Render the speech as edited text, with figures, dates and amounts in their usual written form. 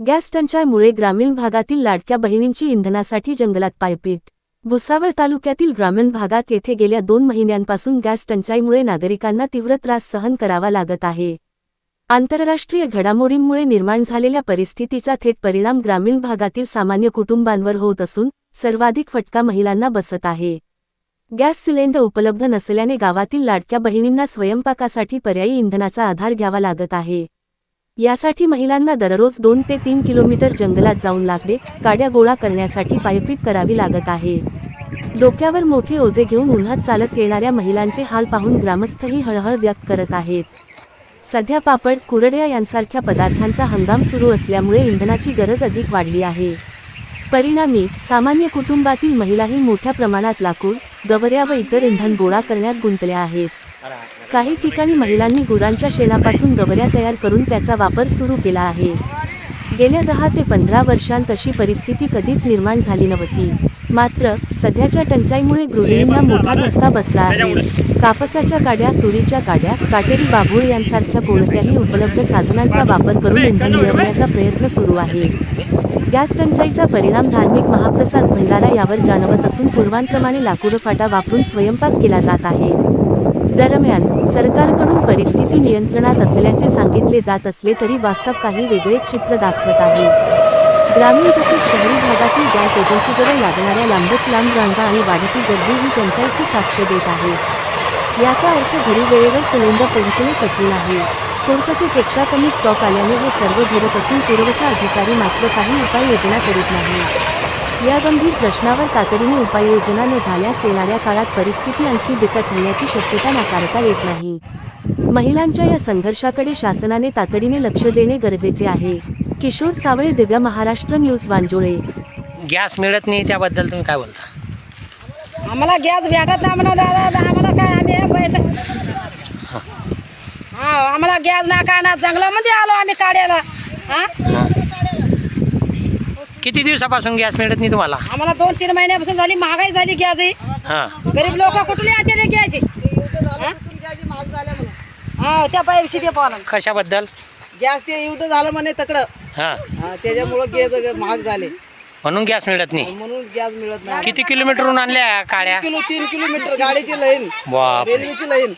Gas टंचाईमुळे ग्रामीण भागातील लाडक्या बहिणींची इंधनासाठी जंगलात पायपीट। भुसावळ तालुक्यातील ग्रामीण भागात येथे गेल्या 2 महिन्यांपासून गॅस टंचाईमुळे नागरिकांना तीव्र त्रास सहन करावा लागत आहे। आंतरराष्ट्रीय घडामोडींमुळे निर्माण झालेल्या परिस्थितीचा थेट परिणाम ग्रामीण भागातील सामान्य कुटुंबांवर होत असून सर्वाधिक फटका महिलांना बसत आहे। गॅस सिलेंडर उपलब्ध नसल्याने गावातील लाडक्या बहिणींना स्वयंपाकासाठी पर्यायी इंधनाचा आधार घ्यावा लागत आहे। यासाठी महिलांना दररोज 2 ते 3 किलोमीटर जंगलात जाऊन लाकडे, काड्या गोळा करण्यासाठी पायपीट करावी लागत आहे। डोक्यावर मोठे ओझे घेऊन उन्हात चालत येणाऱ्या महिलांचे हाल पाहून ग्रामस्थही हळहळ व्यक्त करत आहेत। सध्या पापड, कुरड्या यांसारख्या पदार्थांचा हंगाम सुरू असल्यामुळे इंधनाची गरज अधिक वाढली आहे। परिणामी सामान्य कुटुंबातील महिलाही मोठ्या प्रमाणात लाकूड, गवऱ्या व इतर इंधन गोळा करण्यात गुंतल्या आहेत। काही ठिकाणी महिलांनी गुरांच्या शेणापासून गवऱ्या तयार करून त्याचा वापर सुरू केला आहे। गेल्या 10 ते 15 वर्षांत अशी परिस्थिती कधीच निर्माण झाली नव्हती। मात्र सध्याच्या टंचाईमुळे गृहिणींना मोठा धक्का बसला आहे। कापसाच्या काड्या, तुरीच्या काड्या, काटेरी बाभूळ यांसारख्या कोणत्याही उपलब्ध साधनांचा वापर करून इंधन मिळवण्याचा प्रयत्न सुरू आहे। गॅस टंचाईचा परिणाम धार्मिक महाप्रसाद भंडारा यावर जाणवत असून पूर्वांप्रमाणे लाकूड फाटा वापरून स्वयंपाक केला जात आहे। दरम्यान सरकारकडून परिस्थिती नियंत्रणात असल्याचे सांगितले जात असले तरी वास्तव काही वेगळेच चित्र दाखवत आहे। ग्रामीण तसेच शहरी भागातील गॅस एजन्सीजवळ लागणाऱ्या लांबच लांब रांगा आणि वाढती गर्दी ही टंचाईची साक्ष देत आहे। याचा अर्थ घरी वेळेवर सिलेंडर पोहोचणे कठीण आहे। पूर्ततेपेक्षा कमी स्टॉक आल्याने हे सर्व घडत असून पुरवठा अधिकारी मात्र काही उपाययोजना करीत नाही। या गंभीर प्रश्नावर तातडीने उपाययोजना न झाल्यास येणाऱ्या काळात परिस्थिती आणखी बिकट होण्याची शक्यता नाकारता येत नाही। महिलांच्या या संघर्षाकडे शासनाने तातडीने लक्ष देणे गरजेचे आहे। किशोर सावळे, दिव्य महाराष्ट्र न्यूज, वांजोळे। गॅस मिळत नाही त्याबद्दल तुम्ही काय बोलता? आम्हाला गॅस भेटत नाही म्हणा दादा, आम्हाला काय आम्हाला गॅस ना काय ना जंगलामध्ये आलो आम्ही काढायला। किती दिवसापासून गॅस मिळत नाही तुम्हाला? आम्हाला 2-3 महिन्यापासून झाली, महागाई झाली गॅस। गरीब लोक कुठली आणते घ्यायची? त्या पैसे ते पाहून कशाबद्दल? गॅस ते युद्ध झालं म्हणे तकडं, त्याच्यामुळं गॅस महाग झाले म्हणून गॅस मिळत नाही। म्हणून गॅस मिळत नाही। किती किलोमीटरहून आणल्या काड्या? 3 किलोमीटर गाडीची लाईन, बापरे। रेल्वेची लाईन।